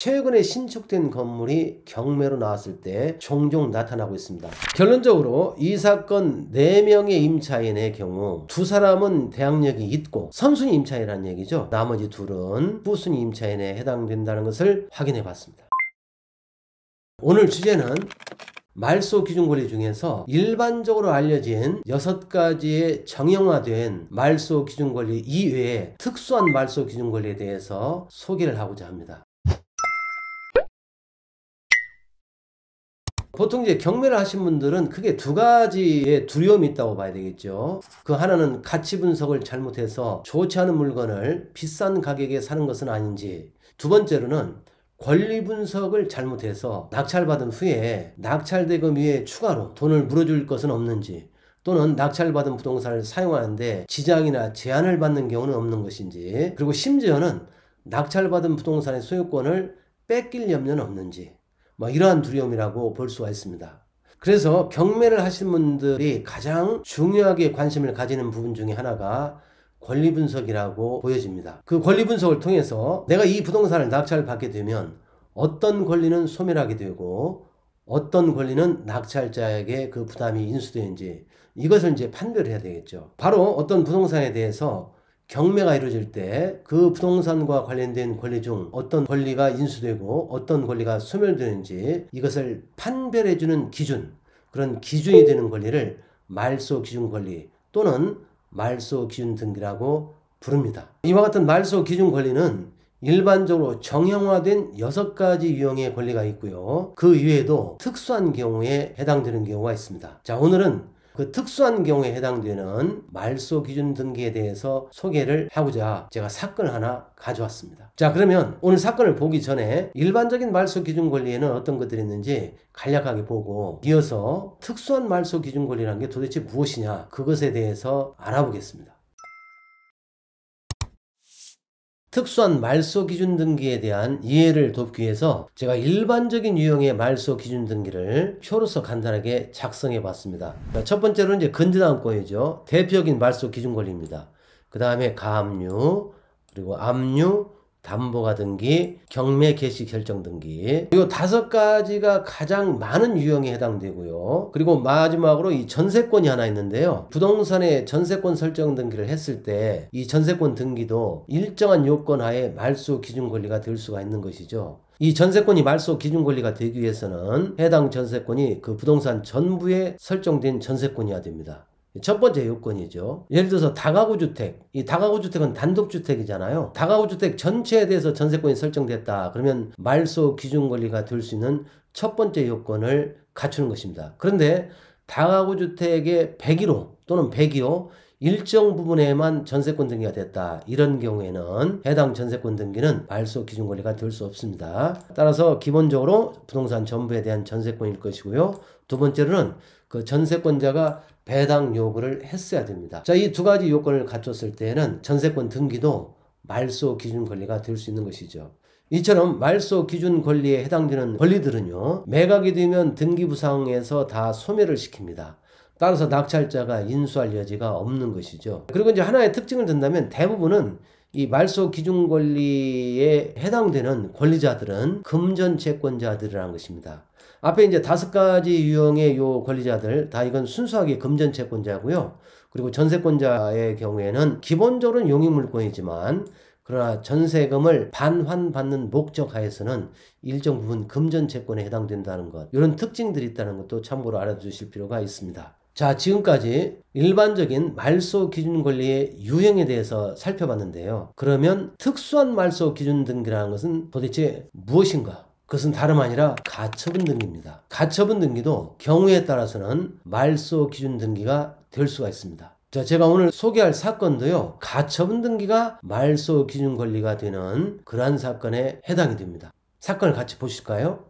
최근에 신축된 건물이 경매로 나왔을 때 종종 나타나고 있습니다. 결론적으로 이 사건 4명의 임차인의 경우 2사람은 대항력이 있고 선순위 임차인이라는 얘기죠. 나머지 2은 후순위 임차인에 해당된다는 것을 확인해 봤습니다. 오늘 주제는 말소 기준 권리 중에서 일반적으로 알려진 6가지의 정형화된 말소 기준 권리 이외에 특수한 말소 기준 권리에 대해서 소개를 하고자 합니다. 보통 이제 경매를 하신 분들은 크게 2가지의 두려움이 있다고 봐야 되겠죠. 그 하나는 가치 분석을 잘못해서 좋지 않은 물건을 비싼 가격에 사는 것은 아닌지, 두 번째로는 권리 분석을 잘못해서 낙찰받은 후에 낙찰대금 위에 추가로 돈을 물어줄 것은 없는지, 또는 낙찰받은 부동산을 사용하는데 지장이나 제한을 받는 경우는 없는 것인지, 그리고 심지어는 낙찰받은 부동산의 소유권을 뺏길 염려는 없는지, 이러한 두려움이라고 볼 수가 있습니다. 그래서 경매를 하신 분들이 가장 중요하게 관심을 가지는 부분 중에 하나가 권리 분석이라고 보여집니다. 그 권리 분석을 통해서 내가 이 부동산을 낙찰을 받게 되면 어떤 권리는 소멸하게 되고 어떤 권리는 낙찰자에게 그 부담이 인수되는지, 이것을 이제 판별해야 되겠죠. 바로 어떤 부동산에 대해서 경매가 이루어질 때 그 부동산과 관련된 권리 중 어떤 권리가 인수되고 어떤 권리가 소멸되는지 이것을 판별해주는 기준, 그런 기준이 되는 권리를 말소 기준 권리 또는 말소 기준 등기라고 부릅니다. 이와 같은 말소 기준 권리는 일반적으로 정형화된 6가지 유형의 권리가 있고요. 그 이외에도 특수한 경우에 해당되는 경우가 있습니다. 자, 오늘은 그 특수한 경우에 해당되는 말소 기준 등기에 대해서 소개를 하고자 제가 사건을 하나 가져왔습니다. 자, 그러면 오늘 사건을 보기 전에 일반적인 말소 기준 권리에는 어떤 것들이 있는지 간략하게 보고, 이어서 특수한 말소 기준 권리라는 게 도대체 무엇이냐, 그것에 대해서 알아보겠습니다. 특수한 말소 기준 등기에 대한 이해를 돕기 위해서 제가 일반적인 유형의 말소 기준 등기를 표로서 간단하게 작성해 봤습니다. 첫 번째로는 이제 근저당권이죠. 대표적인 말소 기준 권리입니다. 그 다음에 가압류, 그리고 압류, 담보가 등기, 경매 개시 결정 등기, 이 5가지가 가장 많은 유형에 해당되고요. 그리고 마지막으로 이 전세권이 하나 있는데요. 부동산의 전세권 설정 등기를 했을 때 이 전세권 등기도 일정한 요건 하에 말소 기준 권리가 될 수가 있는 것이죠. 이 전세권이 말소 기준 권리가 되기 위해서는 해당 전세권이 그 부동산 전부에 설정된 전세권이어야 됩니다. 첫 번째 요건이죠. 예를 들어서 다가구주택, 이 다가구주택은 단독주택이잖아요. 다가구주택 전체에 대해서 전세권이 설정됐다. 그러면 말소 기준 권리가 될 수 있는 첫 번째 요건을 갖추는 것입니다. 그런데 다가구주택의 101호 또는 102호 일정 부분에만 전세권 등기가 됐다. 이런 경우에는 해당 전세권 등기는 말소 기준 권리가 될 수 없습니다. 따라서 기본적으로 부동산 전부에 대한 전세권일 것이고요. 두 번째로는 그 전세권자가 배당 요구를 했어야 됩니다. 자, 이 2가지 요건을 갖췄을 때는 전세권 등기도 말소 기준 권리가 될 수 있는 것이죠. 이처럼 말소 기준 권리에 해당되는 권리들은요, 매각이 되면 등기부상에서 다 소멸을 시킵니다. 따라서 낙찰자가 인수할 여지가 없는 것이죠. 그리고 이제 하나의 특징을 든다면 대부분은 이 말소 기준 권리에 해당되는 권리자들은 금전 채권자들이라는 것입니다. 앞에 이제 5가지 유형의 요 권리자들 다 이건 순수하게 금전 채권자고요. 그리고 전세권자의 경우에는 기본적으로는 용익물권이지만 그러나 전세금을 반환받는 목적 하에서는 일정 부분 금전 채권에 해당된다는 것, 이런 특징들이 있다는 것도 참고로 알아두실 필요가 있습니다. 자, 지금까지 일반적인 말소 기준 권리의 유형에 대해서 살펴봤는데요. 그러면 특수한 말소 기준 등기라는 것은 도대체 무엇인가? 그것은 다름 아니라 가처분 등기입니다. 가처분 등기도 경우에 따라서는 말소 기준 등기가 될 수가 있습니다. 자, 제가 오늘 소개할 사건도요, 가처분 등기가 말소 기준 권리가 되는 그러한 사건에 해당이 됩니다. 사건을 같이 보실까요?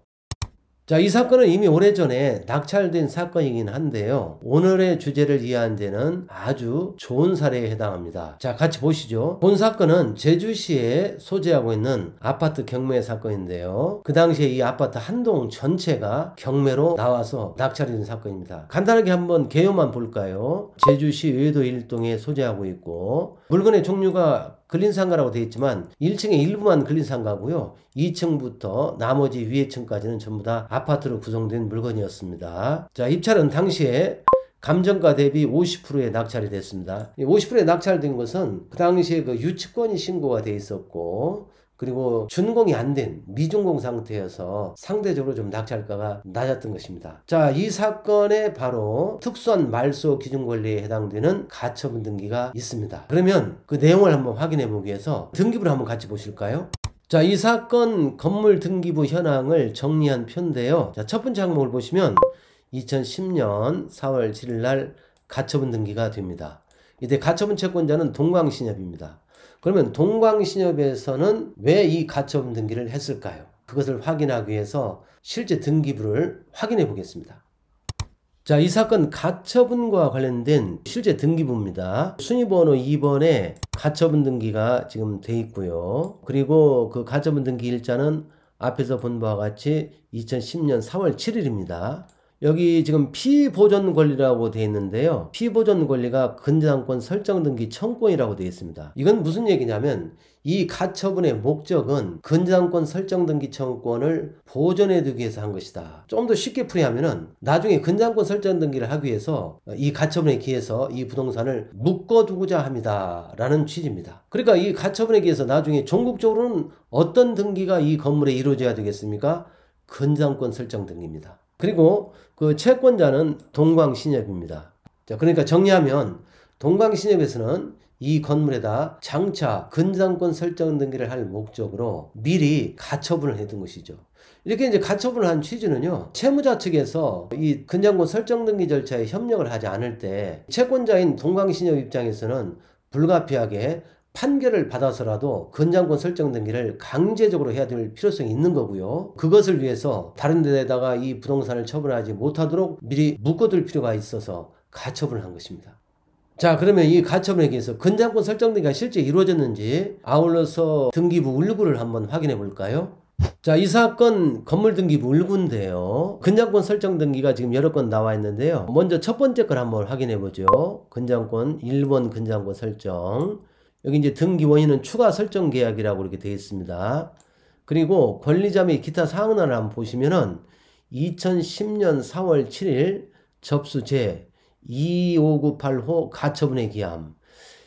자, 이 사건은 이미 오래전에 낙찰된 사건이긴 한데요. 오늘의 주제를 이해하는 데는 아주 좋은 사례에 해당합니다. 자, 같이 보시죠. 본 사건은 제주시에 소재하고 있는 아파트 경매 사건인데요. 그 당시에 이 아파트 한 동 전체가 경매로 나와서 낙찰이 된 사건입니다. 간단하게 한번 개요만 볼까요? 제주시 외도 1동에 소재하고 있고 물건의 종류가 근린상가라고 되어 있지만 1층의 일부만 근린상가고요. 2층부터 나머지 위에 층까지는 전부 다 아파트로 구성된 물건이었습니다. 자, 입찰은 당시에 감정가 대비 50%의 낙찰이 됐습니다. 50%의 낙찰된 것은 그 당시에 그 유치권이 신고가 돼 있었고, 그리고 준공이 안 된 미준공 상태여서 상대적으로 좀 낙찰가가 낮았던 것입니다. 자, 이 사건에 바로 특수한 말소 기준 권리에 해당되는 가처분 등기가 있습니다. 그러면 그 내용을 한번 확인해 보기 위해서 등기부를 한번 같이 보실까요? 자, 이 사건 건물 등기부 현황을 정리한 표인데요. 자, 첫 번째 항목을 보시면 2010년 4월 7일 날 가처분 등기가 됩니다. 이때 가처분 채권자는 동광신협입니다. 그러면 동광신협에서는 왜 이 가처분 등기를 했을까요? 그것을 확인하기 위해서 실제 등기부를 확인해 보겠습니다. 자, 이 사건 가처분과 관련된 실제 등기부입니다. 순위번호 2번에 가처분 등기가 지금 돼 있고요. 그리고 그 가처분 등기 일자는 앞에서 본 바와 같이 2010년 4월 7일입니다. 여기 지금 피보존 권리라고 되어 있는데요. 피보존 권리가 근저당권 설정 등기 청구권이라고 되어 있습니다. 이건 무슨 얘기냐면 이 가처분의 목적은 근저당권 설정 등기 청구권을 보존해 두기 위해서 한 것이다. 좀 더 쉽게 풀이하면은 나중에 근저당권 설정 등기를 하기 위해서 이 가처분에 기해서 이 부동산을 묶어두고자 합니다. 라는 취지입니다. 그러니까 이 가처분에 기해서 나중에 종국적으로는 어떤 등기가 이 건물에 이루어져야 되겠습니까? 근저당권 설정 등기입니다. 그리고 그 채권자는 동광신협입니다. 자, 그러니까 정리하면 동광신협에서는 이 건물에다 장차 근저당권 설정 등기를 할 목적으로 미리 가처분을 해둔 것이죠. 이렇게 이제 가처분을 한 취지는요, 채무자 측에서 이 근저당권 설정 등기 절차에 협력을 하지 않을 때 채권자인 동광신협 입장에서는 불가피하게 판결을 받아서라도 근저당권 설정 등기를 강제적으로 해야 될 필요성이 있는 거고요. 그것을 위해서 다른 데다가 이 부동산을 처분하지 못하도록 미리 묶어둘 필요가 있어서 가처분을 한 것입니다. 자, 그러면 이 가처분에 의해서 근저당권 설정 등기가 실제 이루어졌는지 아울러서 등기부 을구를 한번 확인해 볼까요? 자, 이 사건 건물 등기부 을구인데요. 근저당권 설정 등기가 지금 여러 건 나와 있는데요. 먼저 첫 번째 걸 한번 확인해 보죠. 근저당권 1번 근저당권 설정. 여기 이제 등기 원인은 추가 설정 계약이라고 이렇게 되어 있습니다. 그리고 권리자 및 기타 사항을 한번 보시면은 2010년 4월 7일 접수 제 25985 가처분의 기함.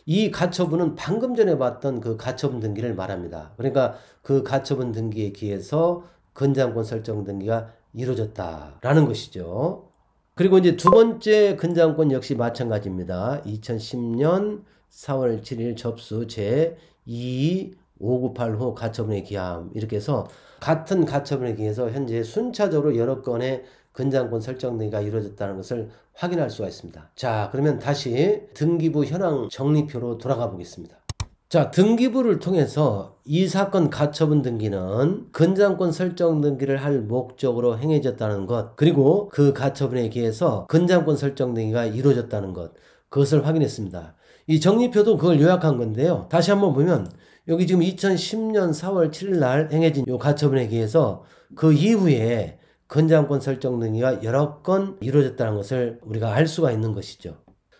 이 가처분은 방금 전에 봤던 그 가처분 등기를 말합니다. 그러니까 그 가처분 등기에 기해서 근저당권 설정 등기가 이루어졌다라는 것이죠. 그리고 이제 두 번째 근저당권 역시 마찬가지입니다. 2010년 4월 7일 접수 제 25985 가처분의 기함. 이렇게 해서 같은 가처분에 기해서 현재 순차적으로 여러 건의 근저당권 설정 등기가 이루어졌다는 것을 확인할 수가 있습니다. 자, 그러면 다시 등기부 현황 정리표로 돌아가 보겠습니다. 자, 등기부를 통해서 이 사건 가처분 등기는 근저당권 설정 등기를 할 목적으로 행해졌다는 것, 그리고 그 가처분에 기해서 근저당권 설정 등기가 이루어졌다는 것, 그것을 확인했습니다. 이 정리표도 그걸 요약한 건데요. 다시 한번 보면 여기 지금 2010년 4월 7일 날 행해진 요 가처분에 의해서 그 이후에 근저당권 설정 등기가 여러 건 이루어졌다는 것을 우리가 알 수가 있는 것이죠.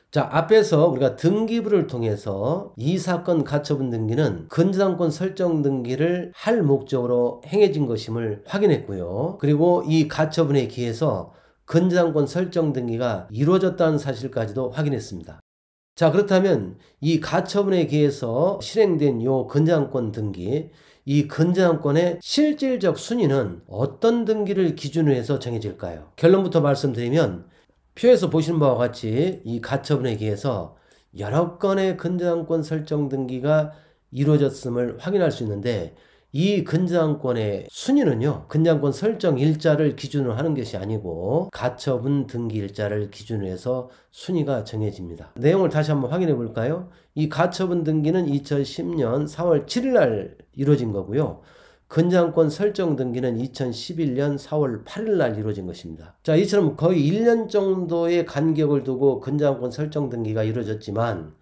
자, 앞에서 우리가 등기부를 통해서 이 사건 가처분 등기는 근저당권 설정 등기를 할 목적으로 행해진 것임을 확인했고요. 그리고 이 가처분에 기해서 근저당권 설정 등기가 이루어졌다는 사실까지도 확인했습니다. 자, 그렇다면 이 가처분에 기해서 실행된 요 근저당권 등기, 이 근저당권의 실질적 순위는 어떤 등기를 기준으로 해서 정해질까요? 결론부터 말씀드리면 표에서 보시는 바와 같이 이 가처분에 기해서 여러 건의 근저당권 설정 등기가 이루어졌음을 확인할 수 있는데, 이 근저당권의 순위는요, 근저당권 설정 일자를 기준으로 하는 것이 아니고 가처분 등기 일자를 기준으로 해서 순위가 정해집니다. 내용을 다시 한번 확인해 볼까요? 이 가처분 등기는 2010년 4월 7일 날 이루어진 거고요. 근저당권 설정 등기는 2011년 4월 8일 날 이루어진 것입니다. 자, 이처럼 거의 1년 정도의 간격을 두고 근저당권 설정 등기가 이루어졌지만,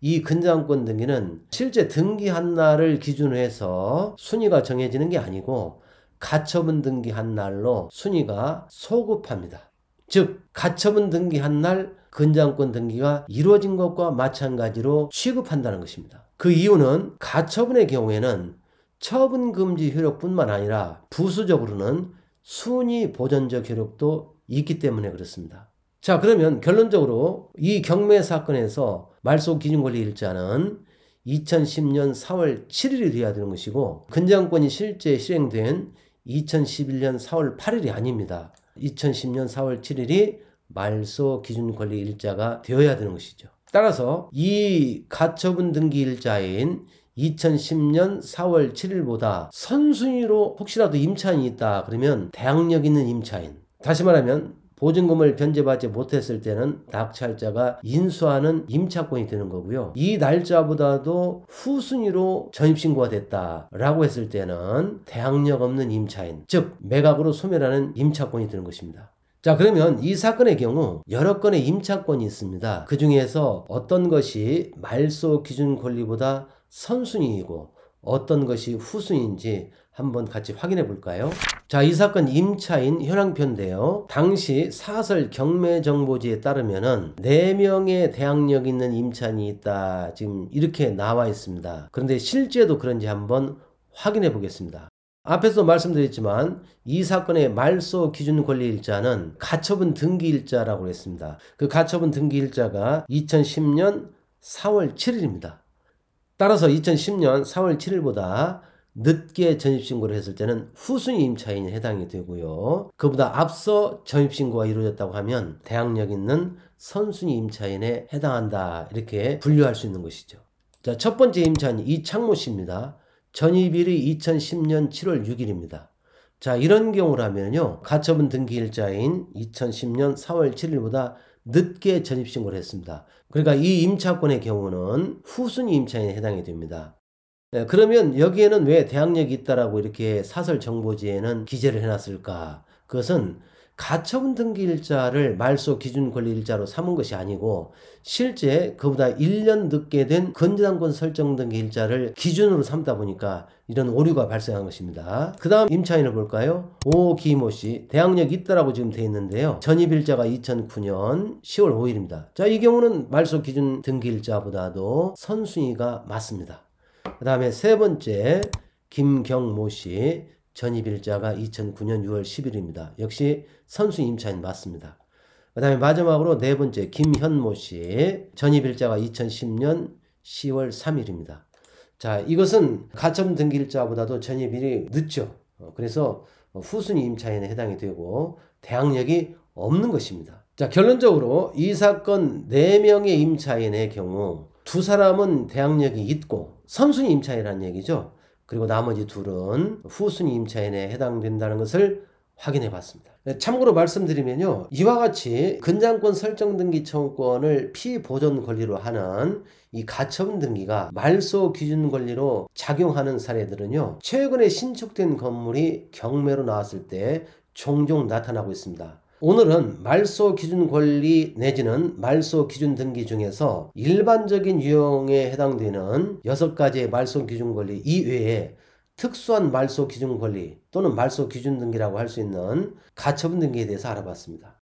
이 근저당권 등기는 실제 등기한 날을 기준으로 해서 순위가 정해지는 게 아니고 가처분 등기한 날로 순위가 소급합니다. 즉 가처분 등기한 날 근저당권 등기가 이루어진 것과 마찬가지로 취급한다는 것입니다. 그 이유는 가처분의 경우에는 처분금지 효력뿐만 아니라 부수적으로는 순위 보전적 효력도 있기 때문에 그렇습니다. 자, 그러면 결론적으로 이 경매 사건에서 말소 기준 권리 일자는 2010년 4월 7일이 돼야 되는 것이고 근저당권이 실제 실행된 2011년 4월 8일이 아닙니다. 2010년 4월 7일이 말소 기준 권리 일자가 되어야 되는 것이죠. 따라서 이 가처분 등기 일자인 2010년 4월 7일보다 선순위로 혹시라도 임차인이 있다 그러면 대항력 있는 임차인, 다시 말하면 보증금을 변제받지 못했을 때는 낙찰자가 인수하는 임차권이 되는 거고요. 이 날짜보다도 후순위로 전입신고가 됐다라고 했을 때는 대항력 없는 임차인, 즉 매각으로 소멸하는 임차권이 되는 것입니다. 자, 그러면 이 사건의 경우 여러 건의 임차권이 있습니다. 그 중에서 어떤 것이 말소 기준 권리보다 선순위이고 어떤 것이 후순위인지 한번 같이 확인해 볼까요? 자, 이 사건 임차인 현황표인데요. 당시 사설 경매정보지에 따르면은 4명의 대항력 있는 임차인이 있다. 지금 이렇게 나와 있습니다. 그런데 실제도 그런지 한번 확인해 보겠습니다. 앞에서 말씀드렸지만 이 사건의 말소 기준 권리 일자는 가처분 등기 일자라고 했습니다. 그 가처분 등기 일자가 2010년 4월 7일입니다. 따라서 2010년 4월 7일보다 늦게 전입신고를 했을 때는 후순위 임차인이 해당이 되고요. 그보다 앞서 전입신고가 이루어졌다고 하면 대항력 있는 선순위 임차인에 해당한다. 이렇게 분류할 수 있는 것이죠. 자, 첫 번째 임차인 이창모 씨입니다. 전입일이 2010년 7월 6일입니다. 자, 이런 경우라면요. 가처분 등기일자인 2010년 4월 7일보다 늦게 전입신고를 했습니다. 그러니까 이 임차권의 경우는 후순위 임차인에 해당이 됩니다. 네, 그러면 여기에는 왜 대항력이 있다라고 이렇게 사설 정보지에는 기재를 해놨을까? 그것은 가처분 등기일자를 말소 기준 권리 일자로 삼은 것이 아니고 실제 그보다 1년 늦게 된 근저당권 설정 등기 일자를 기준으로 삼다 보니까 이런 오류가 발생한 것입니다. 그 다음 임차인을 볼까요? 오기모 씨, 대항력이 있다라고 지금 되어 있는데요. 전입일자가 2009년 10월 5일입니다. 자, 이 경우는 말소 기준 등기일자보다도 선순위가 맞습니다. 그 다음에 세 번째 김경모 씨, 전입일자가 2009년 6월 10일입니다. 역시 선순위 임차인 맞습니다. 그 다음에 마지막으로 네 번째 김현모 씨, 전입일자가 2010년 10월 3일입니다. 자, 이것은 가처분 등기일자보다도 전입일이 늦죠. 그래서 후순위 임차인에 해당이 되고 대항력이 없는 것입니다. 자, 결론적으로 이 사건 4명의 임차인의 경우 2사람은 대항력이 있고 선순위 임차인이라는 얘기죠. 그리고 나머지 2은 후순위 임차인에 해당된다는 것을 확인해 봤습니다. 참고로 말씀드리면요. 이와 같이 근저당권 설정 등기 청구권을 피보존 권리로 하는 이 가처분 등기가 말소 기준 권리로 작용하는 사례들은요. 최근에 신축된 건물이 경매로 나왔을 때 종종 나타나고 있습니다. 오늘은 말소 기준 권리 내지는 말소 기준 등기 중에서 일반적인 유형에 해당되는 6가지의 말소 기준 권리 이외에 특수한 말소 기준 권리 또는 말소 기준 등기라고 할 수 있는 가처분 등기에 대해서 알아봤습니다.